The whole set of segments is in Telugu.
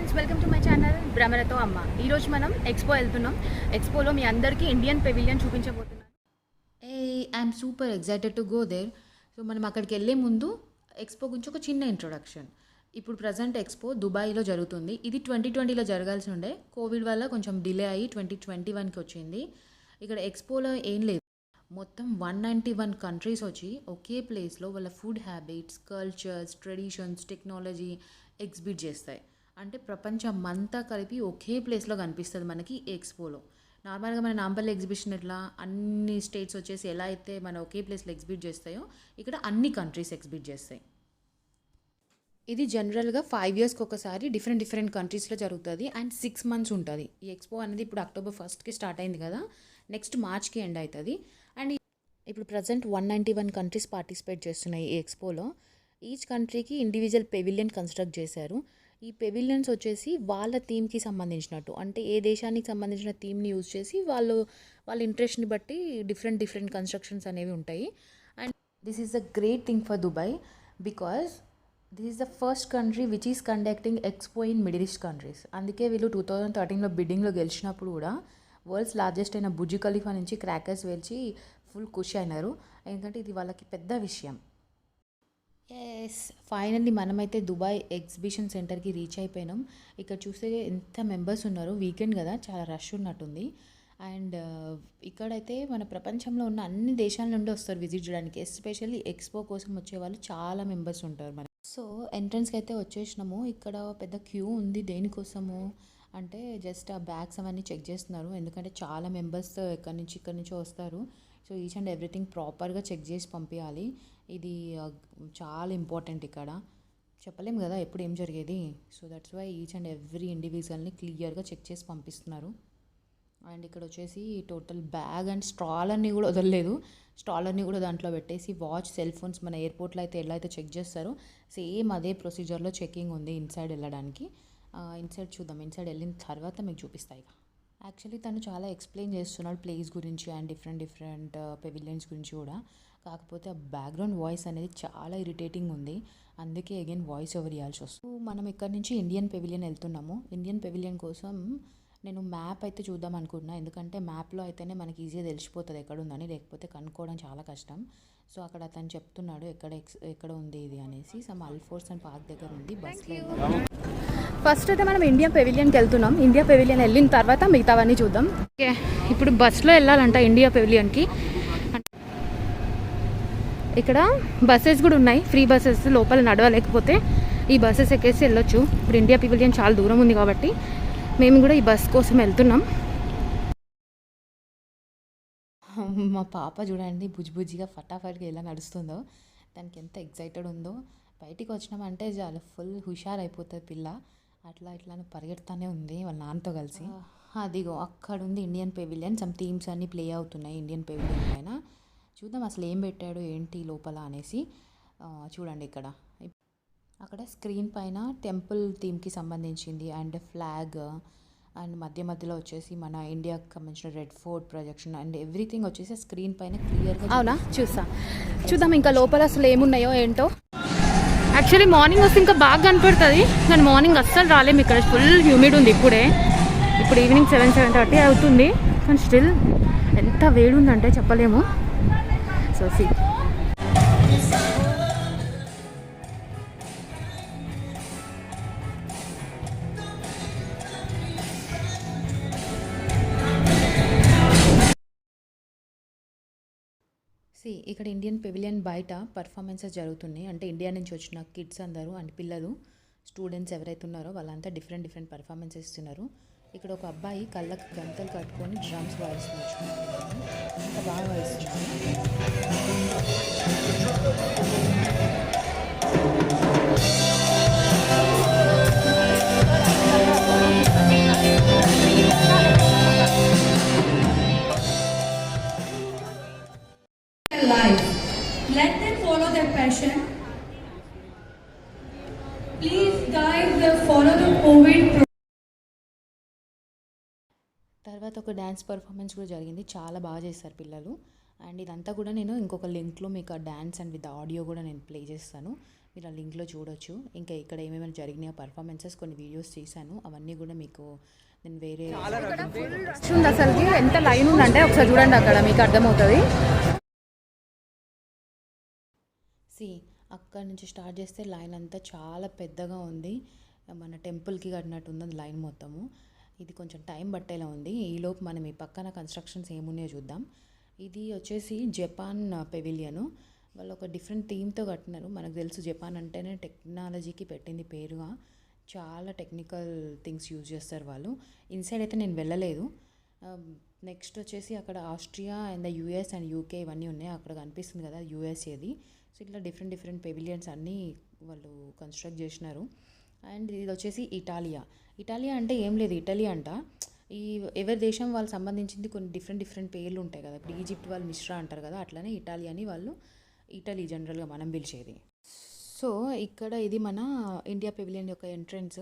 Friends, welcome to my channel భ్రమరతో అమ్మ. ఈరోజు మనం ఎక్స్పో వెళ్తున్నాం. ఎక్స్పోలో మీ అందరికీ ఇండియన్ పెవిలియన్ చూపించబోతున్నాను. I'm super excited to go there. So మనం అక్కడికి వెళ్ళే ముందు ఎక్స్పో గురించి ఒక చిన్న ఇంట్రొడక్షన్. ఇప్పుడు ప్రజెంట్ ఎక్స్పో దుబాయ్లో జరుగుతుంది. ఇది 2020లో జరగాల్సి ఉండే, కోవిడ్ వల్ల కొంచెం డిలే అయ్యి 2021కి వచ్చింది. ఇక్కడ ఎక్స్పోలో ఏం లేదు, మొత్తం 191 కంట్రీస్ వచ్చి ఒకే ప్లేస్లో వాళ్ళ food habits, cultures, traditions, technology exhibit చేస్తాయి. అంటే ప్రపంచం అంతా కలిపి ఒకే ప్లేస్లో కనిపిస్తుంది మనకి ఎక్స్పోలో. నార్మల్గా మన నాంపల్లి ఎగ్జిబిషన్ ఎట్లా అన్ని స్టేట్స్ వచ్చేసి ఎలా అయితే మన ఒకే ప్లేస్లో ఎగ్జిబిట్ చేస్తాయో, ఇక్కడ అన్ని కంట్రీస్ ఎగ్జిబిట్ చేస్తాయి. ఇది జనరల్గా 5 ఇయర్స్కి ఒకసారి డిఫరెంట్ కంట్రీస్లో జరుగుతుంది అండ్ 6 మంత్స్ ఉంటుంది. ఈ ఎక్స్పో అనేది ఇప్పుడు అక్టోబర్ 1కి స్టార్ట్ అయింది కదా, నెక్స్ట్ మార్చ్కి ఎండ్ అవుతుంది. అండ్ ఇప్పుడు ప్రజెంట్ 191 కంట్రీస్ పార్టిసిపేట్ చేస్తున్నాయి ఈ ఎక్స్పోలో. ఈచ్ కంట్రీకి ఇండివిజువల్ పెవిలియన్ కన్స్ట్రక్ట్ చేశారు. ఈ పెవిలియన్స్ వచ్చేసి వాళ్ళ థీమ్కి సంబంధించినట్టు, అంటే ఏ దేశానికి సంబంధించిన థీమ్ని యూజ్ చేసి వాళ్ళ ఇంట్రెస్ట్ని బట్టి డిఫరెంట్ కన్స్ట్రక్షన్స్ అనేవి ఉంటాయి. And this is the great thing for Dubai because this is the first country which is conducting expo in middle east countries. అందుకే వీళ్ళు 2013లో బిడ్డింగ్లో గెలిచినప్పుడు కూడా వరల్డ్స్ లార్జెస్ట్ అయిన బుర్జ్ ఖలీఫా నుంచి క్రాకర్స్ వేల్చి ఫుల్ ఖుషి అయినారు, ఎందుకంటే ఇది వాళ్ళకి పెద్ద విషయం. ఎస్, ఫైనల్లీ మనమైతే దుబాయ్ ఎగ్జిబిషన్ సెంటర్కి రీచ్ అయిపోయినాం. ఇక్కడ చూస్తే ఎంత మెంబర్స్ ఉన్నారు, వీకెండ్ కదా, చాలా రష్ ఉన్నట్టుంది. అండ్ ఇక్కడైతే మన ప్రపంచంలో ఉన్న అన్ని దేశాల నుండి వస్తారు విజిట్ చేయడానికి. ఎస్పెషల్లీ ఎక్స్పో కోసం వచ్చే వాళ్ళు చాలా మెంబర్స్ ఉంటారు మన. సో ఎంట్రన్స్కి అయితే వచ్చేసినాము. ఇక్కడ పెద్ద క్యూ ఉంది. దేనికోసము అంటే జస్ట్ ఆ బ్యాగ్స్ అవన్నీ చెక్ చేస్తున్నారు, ఎందుకంటే చాలా మెంబర్స్ ఇక్కడ నుంచో వస్తారు. సో ఈచ్ అండ్ ఎవ్రీథింగ్ ప్రాపర్గా చెక్ చేసి పంపించాలి. ఇది చాలా ఇంపార్టెంట్. ఇక్కడ చెప్పలేం కదా ఎప్పుడు ఏం జరిగేది. So that's why each and every ఇండివిజువల్ని క్లియర్గా చెక్ చేసి పంపిస్తున్నారు. అండ్ ఇక్కడ వచ్చేసి టోటల్ బ్యాగ్ అండ్ స్ట్రాలర్ని కూడా వదలలేదు. స్ట్రాలర్ని కూడా దాంట్లో పెట్టేసి వాచ్, సెల్ ఫోన్స్ మన ఎయిర్పోర్ట్లో అయితే ఎలా అయితే చెక్ చేస్తారో సేమ్ అదే ప్రొసీజర్లో చెకింగ్ ఉంది ఇన్సైడ్ వెళ్ళడానికి. ఇన్సైడ్ చూద్దాం, ఇన్సైడ్ వెళ్ళిన తర్వాత మీకు చూపిస్తాయి. యాక్చువల్లీ తను చాలా ఎక్స్ప్లెయిన్ చేస్తున్నాడు ప్లేస్ గురించి అండ్ డిఫరెంట్ పెవిలియన్స్ గురించి కూడా. కాకపోతే ఆ బ్యాక్గ్రౌండ్ వాయిస్ అనేది చాలా ఇరిటేటింగ్ ఉంది, అందుకే అగైన్ వాయిస్ ఓవర్ ఇవ్వాల్సి వస్తుంది. మనం ఇక్కడ నుంచి ఇండియన్ పెవిలియన్ వెళ్తున్నాము. ఇండియన్ పెవిలియన్ కోసం నేను మ్యాప్ అయితే చూద్దాం అనుకుంటున్నా, ఎందుకంటే మ్యాప్లో అయితేనే మనకి ఈజీగా తెలిసిపోతుంది ఎక్కడ ఉందని, లేకపోతే కనుక్కోవడం చాలా కష్టం. సో అక్కడ అతను చెప్తున్నాడు ఎక్కడ ఉంది ఇది అనేసి. సమ్ అల్ఫోర్స్ అండ్ పార్క్ దగ్గర ఉంది. బస్లో ఫస్ట్ అయితే మనం ఇండియా పెవిలియన్కి వెళ్తున్నాం. ఇండియా పెవిలియన్ వెళ్ళిన తర్వాత మిగతావన్నీ చూద్దాం. ఓకే, ఇప్పుడు బస్లో వెళ్ళాలంట ఇండియా పెవిలియన్కి. ఇక్కడ బస్సెస్ కూడా ఉన్నాయి, ఫ్రీ బస్సెస్. లోపల నడవలేకపోతే ఈ బస్సెస్ ఎక్కేసి వెళ్ళొచ్చు. ఇప్పుడు ఇండియా పెవిలియన్ చాలా దూరం ఉంది కాబట్టి మేము కూడా ఈ బస్ కోసం వెళ్తున్నాం. మా పాప చూడండి బుజ్జిగా ఫటాఫట్గా ఎలా నడుస్తుందో, దానికి ఎంత ఎక్సైటెడ్ ఉందో. బయటికి వచ్చినామంటే చాలా ఫుల్ హుషార్ అయిపోతుంది పిల్ల. అట్లా పరిగెడుతూనే ఉంది వాళ్ళ నాన్నతో కలిసి. అదిగో అక్కడ ఉంది ఇండియన్ పెవిలియన్. సమ్ థీమ్స్ అన్నీ ప్లే అవుతున్నాయి ఇండియన్ పెవిలియన్ పైన. చూద్దాం అసలు ఏం పెట్టాడు ఏంటి లోపల అనేసి. చూడండి అక్కడ స్క్రీన్ పైన టెంపుల్ థీమ్కి సంబంధించింది అండ్ ఫ్లాగ్, అండ్ మధ్యలో వచ్చేసి మన ఇండియాకి సంబంధించిన red fort projection and everything వచ్చేసి స్క్రీన్ పైన క్లియర్గా. అవునా, చూద్దాం ఇంకా లోపల అసలు ఏమున్నాయో ఏంటో. యాక్చువల్లీ మార్నింగ్ వస్తే ఇంకా బాగా కనపడుతుంది, కానీ మార్నింగ్ అస్సలు రాలేము. ఇక్కడ ఫుల్ హ్యూమిడ్ ఉంది. ఇప్పుడు ఈవినింగ్ 7:30 అవుతుంది, కానీ స్టిల్ ఎంత వేడి ఉందంటే చెప్పలేము. సో సి ఇక్కడ ఇండియన్ పెవిలియన్ బయట పర్ఫార్మెన్సెస్ జరుగుతున్నాయి. అంటే ఇండియా నుంచి వచ్చిన కిడ్స్ అందరూ అండ్ పిల్లలు, స్టూడెంట్స్ ఎవరైతే ఉన్నారో వాళ్ళంతా డిఫరెంట్ పర్ఫార్మెన్సెస్ ఇస్తున్నారు. ఇక్కడ ఒక అబ్బాయి కళ్ళకు గంటలు కట్టుకొని డ్రమ్స్ వాయిస్తున్నారు, అంత బాగా వాయిస్తున్నారు. Life. Let them follow their passion. Please guys, follow the COVID. తర్వాత ఒక డ్యాన్స్ పర్ఫార్మెన్స్ కూడా జరిగింది, చాలా బాగా చేస్తారు పిల్లలు. అండ్ ఇదంతా కూడా నేను ఇంకొక లింక్లో మీకు ఆ డ్యాన్స్ అండ్ విత్ ఆడియో కూడా నేను ప్లే చేస్తాను. మీరు ఆ లింక్లో చూడొచ్చు. ఇంకా ఇక్కడ ఏమేమైనా జరిగినాయో పర్ఫార్మెన్సెస్ కొన్ని వీడియోస్ చేశాను, అవన్నీ కూడా మీకు నేను వేరే ఉంది అసలుకి ఎంత లైన్ ఉందంటే ఒకసారి చూడండి, అక్కడ మీకు అర్థమవుతుంది. అక్కడ నుంచి స్టార్ట్ చేస్తే లైన్ అంతా చాలా పెద్దగా ఉంది, మన టెంపుల్కి కట్టినట్టు ఉన్నది లైన్ మొత్తము. ఇది కొంచెం టైం పట్టేలా ఉంది. ఈలోపు మనం ఈ పక్కన కన్స్ట్రక్షన్స్ ఏమున్నాయో చూద్దాం. ఇది వచ్చేసి జపాన్ పెవిలియను. వాళ్ళు ఒక డిఫరెంట్ థీమ్తో కట్టినారు. మనకు తెలుసు జపాన్ అంటేనే టెక్నాలజీకి పెట్టింది పేరుగా, చాలా టెక్నికల్ థింగ్స్ యూజ్ చేస్తారు వాళ్ళు. ఇన్సైడ్ అయితే నేను వెళ్ళలేదు. నెక్స్ట్ వచ్చేసి అక్కడ Austria and the US and UK ఇవన్నీ ఉన్నాయి, అక్కడ కనిపిస్తుంది కదా యూఎస్ఏది. సో ఇట్లా డిఫరెంట్ డిఫరెంట్ పెవిలియన్స్ అన్నీ వాళ్ళు కన్స్ట్రక్ట్ చేసినారు. అండ్ ఇది వచ్చేసి ఇటాలియా అంటే ఏం లేదు, ఇటలీ అంట. ఈ ఎవరి దేశం వాళ్ళు సంబంధించింది కొన్ని డిఫరెంట్ డిఫరెంట్ పేర్లు ఉంటాయి కదా. ఇప్పుడు ఈజిప్ట్ వాళ్ళు మిశ్రా అంటారు కదా, అట్లనే ఇటాలీ అని వాళ్ళు ఇటలీ జనరల్గా మనం పిలిచేది. సో ఇక్కడ ఇది మన ఇండియా పెవిలియన్ యొక్క ఎంట్రన్స్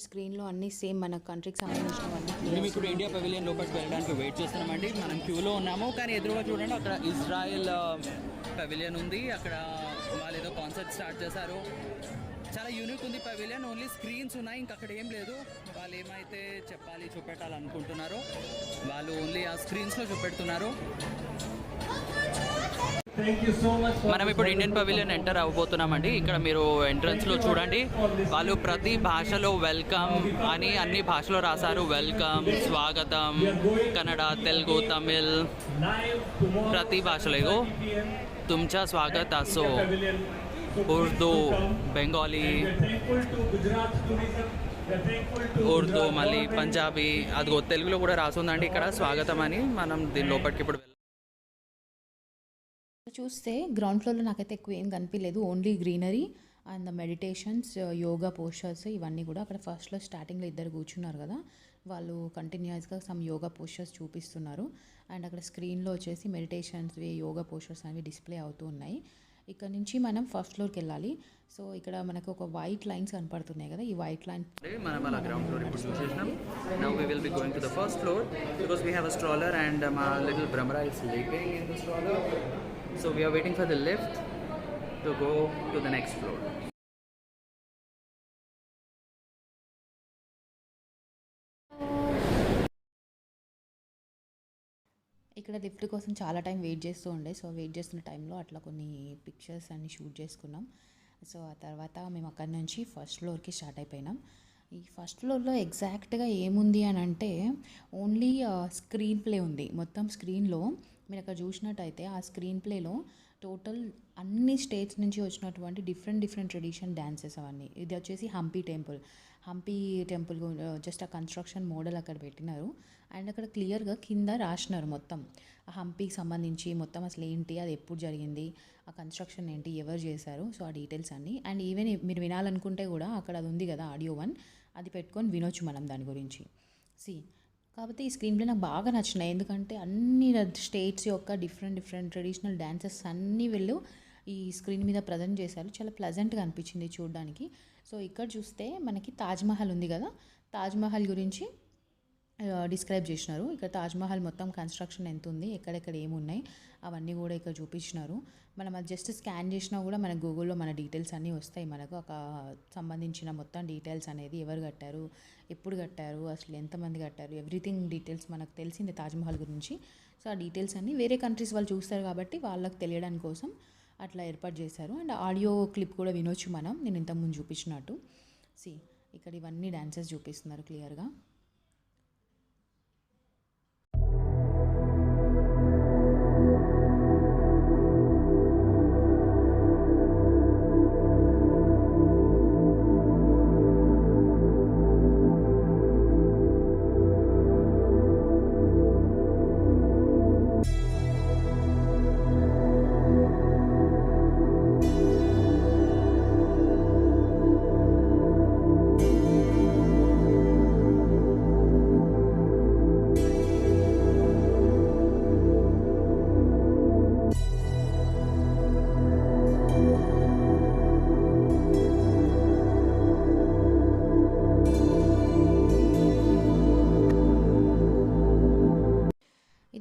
స్క్రీన్లో అన్నీ సేమ్ మన కంట్రీకి సంబంధించినవన్నీ. మేము ఇప్పుడు ఇండియా పెవిలియన్ లోపలికి వెళ్ళడానికి వెయిట్ చేస్తున్నామండి. మనం క్యూలో ఉన్నాము, కానీ ఎదురుగా చూడండి అక్కడ ఇజ్రాయెల్ పెవిలియన్ ఉంది. అక్కడ వాళ్ళు ఏదో కాన్సర్ట్ స్టార్ట్ చేశారు. చాలా యూనిక్ ఉంది పెవిలియన్, ఓన్లీ స్క్రీన్స్ ఉన్నాయి, ఇంకా అక్కడ ఏం లేదు. వాళ్ళు ఏమైతే చూపెట్టాలనుకుంటున్నారో వాళ్ళు ఓన్లీ ఆ స్క్రీన్స్లో చూపెడుతున్నారు. మనం ఇప్పుడు ఇండియన్ పవిలియన్ ఎంటర్ అవ్వబోతున్నామండి. ఇక్కడ మీరు ఎంట్రన్స్లో చూడండి, వాళ్ళు ప్రతి భాషలో వెల్కమ్ అని అన్ని భాషలో రాశారు. వెల్కమ్, స్వాగతం, కన్నడ, తెలుగు, తమిళ్, ప్రతి భాషలో. ఇగో తుమ్చా స్వాగత్ అసో, ఉర్దూ, బెంగాలీ, ఉర్దూ, మళ్ళీ పంజాబీ, అదిగో తెలుగులో కూడా రాసుందండి ఇక్కడ స్వాగతం అని. మనం దీని లోపలికి ఇప్పుడు చూస్తే గ్రౌండ్ ఫ్లోర్లో నాకైతే ఎక్కువ ఏం కనిపించలేదు, only greenery and the meditations, yoga postures ఇవన్నీ కూడా. అక్కడ ఫస్ట్లో స్టార్టింగ్లో ఇద్దరు కూర్చున్నారు కదా, వాళ్ళు కంటిన్యూస్గా సమ్ యోగా పోస్చర్స్ చూపిస్తున్నారు. అండ్ అక్కడ స్క్రీన్లో వచ్చేసి మెడిటేషన్స్, యోగా పోస్చర్స్ అనేవి డిస్ప్లే అవుతూ ఉన్నాయి. ఇక్కడ నుంచి మనం ఫస్ట్ ఫ్లోర్కి వెళ్ళాలి. సో ఇక్కడ మనకు ఒక వైట్ లైన్స్ కనపడుతున్నాయి కదా, ఈ వైట్ లైన్ మనం అలా గ్రౌండ్ ఫ్లోర్ ఇప్పుడు చూసేసినాం. Now we will be going to the first floor because we have a stroller and my little Bhramara is sleeping in the stroller. So we are waiting for the lift to go to the next floor. ఇక్కడ లిఫ్ట్ కోసం చాలా టైం వెయిట్ చేస్తూ ఉండే. సో వెయిట్ చేస్తున్న టైంలో అట్లా కొన్ని పిక్చర్స్ అన్ని షూట్ చేసుకున్నాం. సో ఆ తర్వాత మేము అక్కడి నుంచి ఫస్ట్ ఫ్లోర్కి స్టార్ట్ అయిపోయినాం. ఈ ఫస్ట్ ఫ్లోర్లో ఎగ్జాక్ట్గా ఏముంది అని అంటే ఓన్లీ స్క్రీన్ ప్లే ఉంది. మొత్తం స్క్రీన్లో మీరు అక్కడ చూసినట్టయితే ఆ స్క్రీన్ ప్లేలో టోటల్ అన్ని స్టేట్స్ నుంచి వచ్చినటువంటి డిఫరెంట్ ట్రెడిషన్ డ్యాన్సెస్ అవన్నీ. ఇది వచ్చేసి హంపీ టెంపుల్ జస్ట్ ఆ కన్స్ట్రక్షన్ మోడల్ అక్కడ పెట్టినారు. అండ్ అక్కడ క్లియర్గా కింద రాసినారు మొత్తం ఆ హంపీకి సంబంధించి మొత్తం అసలు ఏంటి, అది ఎప్పుడు జరిగింది, ఆ కన్స్ట్రక్షన్ ఏంటి, ఎవరు చేశారు, సో ఆ డీటెయిల్స్ అన్నీ. అండ్ ఈవెన్ మీరు వినాలనుకుంటే కూడా అక్కడ అది ఉంది కదా ఆడియో 1, అది పెట్టుకొని వినొచ్చు మనం దాని గురించి. కాబట్టి ఈ స్క్రీన్ ప్లే నాకు బాగా నచ్చినాయి, ఎందుకంటే అన్ని స్టేట్స్ యొక్క డిఫరెంట్ ట్రెడిషనల్ డ్యాన్సెస్ అన్నీ వీళ్ళు ఈ స్క్రీన్ మీద ప్రజెంట్ చేశారు. చాలా ప్లెజెంట్గా అనిపించింది చూడడానికి. సో ఇక్కడ చూస్తే మనకి తాజ్మహల్ ఉంది కదా, తాజ్మహల్ గురించి డిస్క్రైబ్ చేసినారు. ఇక్కడ తాజ్మహల్ మొత్తం కన్స్ట్రక్షన్ ఎంత ఉంది, ఎక్కడెక్కడ ఏమున్నాయి అవన్నీ కూడా ఇక్కడ చూపించినారు. మనం అది జస్ట్ స్కాన్ చేసినా కూడా మన గూగుల్లో మన డీటెయిల్స్ అన్నీ వస్తాయి. మనకు ఒక సంబంధించిన మొత్తం డీటెయిల్స్ అనేది, ఎవరు కట్టారు, ఎప్పుడు కట్టారు, అసలు ఎంతమంది కట్టారు, ఎవ్రీథింగ్ డీటెయిల్స్ మనకు తెలిసింది తాజ్మహల్ గురించి. సో ఆ డీటెయిల్స్ అన్నీ వేరే కంట్రీస్ వాళ్ళు చూస్తారు కాబట్టి వాళ్ళకి తెలియడానికి కోసం అట్లా ఏర్పాటు చేశారు. అండ్ ఆడియో క్లిప్ కూడా వినొచ్చు మనం, నేను ఇంతకుముందు చూపించినట్టు. ఇక్కడ ఇవన్నీ డాన్సెస్ చూపిస్తున్నారు క్లియర్గా.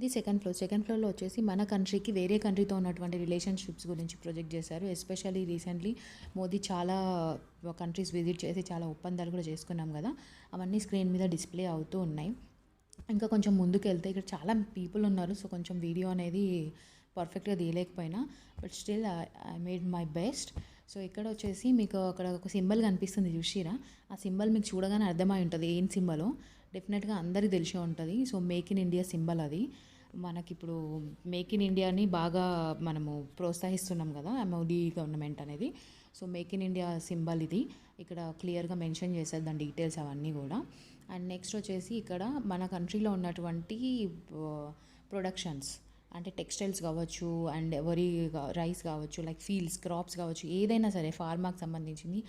ఇది సెకండ్ ఫ్లోర్లో వచ్చేసి మన కంట్రీకి వేరే కంట్రీతో ఉన్నటువంటి రిలేషన్షిప్స్ గురించి ప్రొజెక్ట్ చేశారు. ఎస్పెషల్లీ రీసెంట్లీ మోదీ చాలా కంట్రీస్ విజిట్ చేసి చాలా ఒప్పందాలు కూడా చేసుకున్నాం కదా, అవన్నీ స్క్రీన్ మీద డిస్ప్లే అవుతూ ఉన్నాయి. ఇంకా కొంచెం ముందుకు వెళ్తే ఇక్కడ చాలా పీపుల్ ఉన్నారు. సో కొంచెం వీడియో అనేది పర్ఫెక్ట్గా తీయలేకపోయినా, but still I made my best. So ఇక్కడ వచ్చేసి మీకు అక్కడ ఒక సింబల్ కనిపిస్తుంది చూసిరా, ఆ సింబల్ మీకు చూడగానే అర్థమై ఉంటుంది ఏం సింబలో. డెఫినెట్గా అందరికీ తెలిసే ఉంటుంది. So make in India symbol అది. మనకిప్పుడు మేక్ ఇన్ ఇండియాని బాగా మనము ప్రోత్సహిస్తున్నాం కదా మోదీ గవర్నమెంట్ అనేది. So make in India symbol ఇది. ఇక్కడ క్లియర్గా మెన్షన్ చేశారు దాని డీటెయిల్స్ అవన్నీ కూడా. అండ్ నెక్స్ట్ వచ్చేసి ఇక్కడ మన కంట్రీలో ఉన్నటువంటి ప్రొడక్షన్స్ అంటే టెక్స్టైల్స్ కావచ్చు, అండ్ వరి రైస్ కావచ్చు, లైక్ ఫీల్డ్స్ క్రాప్స్ కావచ్చు, ఏదైనా సరే ఫార్మాకి సంబంధించింది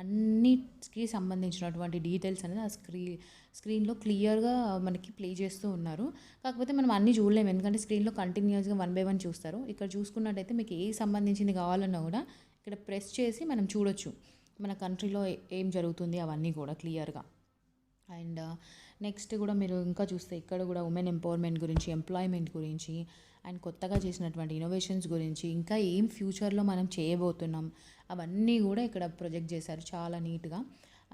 అన్నిటికీ సంబంధించినటువంటి డీటెయిల్స్ అనేది ఆ స్క్రీన్లో క్లియర్గా మనకి ప్లే చేస్తూ ఉన్నారు. కాకపోతే మనం అన్నీ చూడలేము, ఎందుకంటే స్క్రీన్లో కంటిన్యూస్గా 1 by 1 చూస్తారు. ఇక్కడ చూసుకున్నట్టయితే మీకు ఏ సంబంధించింది కావాలన్నా కూడా ఇక్కడ ప్రెస్ చేసి మనం చూడొచ్చు మన కంట్రీలో ఏం జరుగుతుంది అవన్నీ కూడా క్లియర్గా. అండ్ నెక్స్ట్ కూడా మీరు ఇంకా చూస్తే ఇక్కడ కూడా ఉమెన్ ఎంపవర్మెంట్ గురించి, ఎంప్లాయ్మెంట్ గురించి, అండ్ కొత్తగా చేసినటువంటి ఇన్నోవేషన్స్ గురించి, ఇంకా ఏం ఫ్యూచర్లో మనం చేయబోతున్నాం అవన్నీ కూడా ఇక్కడ ప్రొజెక్ట్ చేశారు చాలా నీట్గా.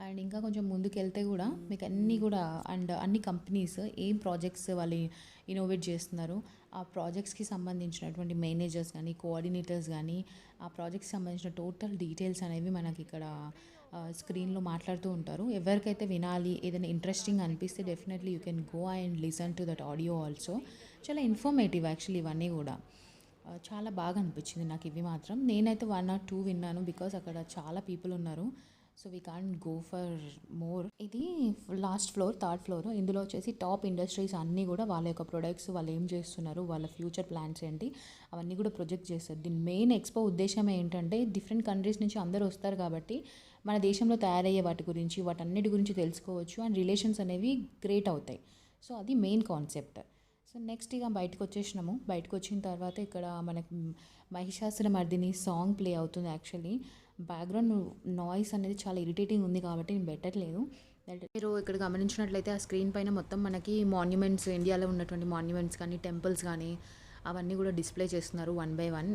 అండ్ ఇంకా కొంచెం ముందుకెళ్తే కూడా మీకు అన్నీ కూడా అండ్ అన్ని కంపెనీస్ ఏం ప్రాజెక్ట్స్ వాళ్ళు ఇన్నోవేట్ చేస్తున్నారు, ఆ ప్రాజెక్ట్స్కి సంబంధించినటువంటి మేనేజర్స్ కానీ కోఆర్డినేటర్స్ కానీ ఆ ప్రాజెక్ట్కి సంబంధించిన టోటల్ డీటెయిల్స్ అనేవి మనకి ఇక్కడ స్క్రీన్లో మాట్లాడుతూ ఉంటారు. ఎవరికైతే వినాలి ఏదైనా ఇంట్రెస్టింగ్ అనిపిస్తే definitely you can go and listen to that audio also. చాలా ఇన్ఫర్మేటివ్ యాక్చువల్లీ ఇవన్నీ కూడా. చాలా బాగా అనిపించింది నాకు ఇవి మాత్రం. నేనైతే 1 or 2 విన్నాను బికాస్ అక్కడ చాలా పీపుల్ ఉన్నారు. So we can't go for more. ఇది లాస్ట్ ఫ్లోర్, 3rd ఫ్లోర్. ఇందులో వచ్చేసి టాప్ ఇండస్ట్రీస్ అన్నీ కూడా వాళ్ళ యొక్క ప్రొడక్ట్స్ వాళ్ళు ఏం చేస్తున్నారు, వాళ్ళ ఫ్యూచర్ ప్లాన్స్ ఏంటి అవన్నీ కూడా ప్రొజెక్ట్ చేస్తారు. దీని మెయిన్ ఎక్స్పో ఉద్దేశం ఏంటంటే డిఫరెంట్ కంట్రీస్ నుంచి అందరూ వస్తారు కాబట్టి మన దేశంలో తయారయ్యే వాటి గురించి వాటన్నిటి గురించి తెలుసుకోవచ్చు అండ్ రిలేషన్స్ అనేవి గ్రేట్ అవుతాయి. సో అది మెయిన్ కాన్సెప్ట్. సో నెక్స్ట్ ఇక బయటకు వచ్చేసినాము. బయటకు వచ్చిన తర్వాత ఇక్కడ మనకి మహిషాసురమర్దిని సాంగ్ ప్లే అవుతుంది. యాక్చువల్లీ బ్యాక్గ్రౌండ్ నాయిస్ అనేది చాలా ఇరిటేటింగ్ ఉంది కాబట్టి నేను పెట్టట్లేదు. మీరు ఇక్కడ గమనించినట్లయితే ఆ స్క్రీన్ పైన మొత్తం మనకి మాన్యుమెంట్స్, ఇండియాలో ఉన్నటువంటి మాన్యుమెంట్స్ కానీ టెంపుల్స్ కానీ అవన్నీ కూడా డిస్ప్లే చేస్తున్నారు 1 by 1.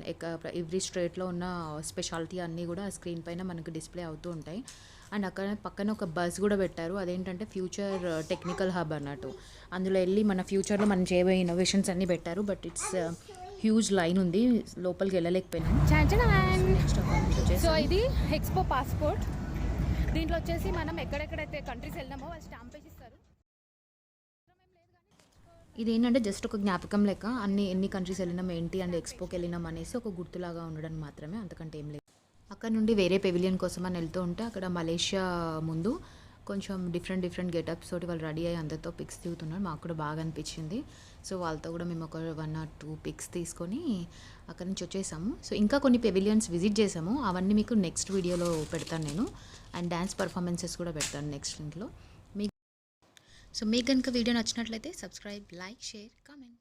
ఎవ్రీ స్టేట్లో ఉన్న స్పెషాలిటీ అన్నీ కూడా ఆ స్క్రీన్ పైన మనకు డిస్ప్లే అవుతూ ఉంటాయి. అండ్ అక్కడ పక్కన ఒక బస్ కూడా పెట్టారు, అదేంటంటే ఫ్యూచర్ టెక్నికల్ హబ్ అన్నట్టు. అందులో వెళ్ళి మన ఫ్యూచర్లో మనం చేయబోయే ఇన్నోవేషన్స్ అన్నీ పెట్టారు. బట్ ఇట్స్ హ్యూజ్ లైన్ ఉంది, లోపలికి వెళ్ళలేకపోయినాం. సో ఇది ఎక్స్పో పాస్పోర్ట్. దీంట్లో వచ్చేసి మనం ఎక్కడెక్కడైతే కంట్రీస్ వెళ్ళినామో వాళ్ళు స్టాంప్ వేసి ఇస్తారు. ఇదేంటంటే జస్ట్ ఒక జ్ఞాపకం లెక్క ఎన్ని కంట్రీస్ వెళ్ళినాం ఏంటి అండ్ ఎక్స్పోకి వెళ్ళినాం అనేసి ఒక గుర్తులాగా ఉండడం మాత్రమే, అంతకంటే ఏం లేదు. అక్కడ నుండి వేరే పెవిలియన్ కోసం అని వెళ్తూ ఉంటే అక్కడ మలేషియా ముందు కొంచెం డిఫరెంట్ గెటప్స్ తోటి వాళ్ళు రెడీ అయ్యి అందరితో పిక్స్ దిగుతున్నారు. మాకు కూడా బాగా అనిపించింది. సో వాళ్ళతో కూడా మేము ఒక 1 or 2 పిక్స్ తీసుకొని అక్కడి నుంచి వచ్చేసాము. సో ఇంకా కొన్ని పెవిలియన్స్ విజిట్ చేసాము, అవన్నీ మీకు నెక్స్ట్ వీడియోలో పెడతాను నేను. అండ్ డ్యాన్స్ పర్ఫార్మెన్సెస్ కూడా పెడతాను నెక్స్ట్ లింక్లో. మీకు కనుక వీడియో నచ్చినట్లయితే సబ్స్క్రైబ్, లైక్, షేర్, కామెంట్.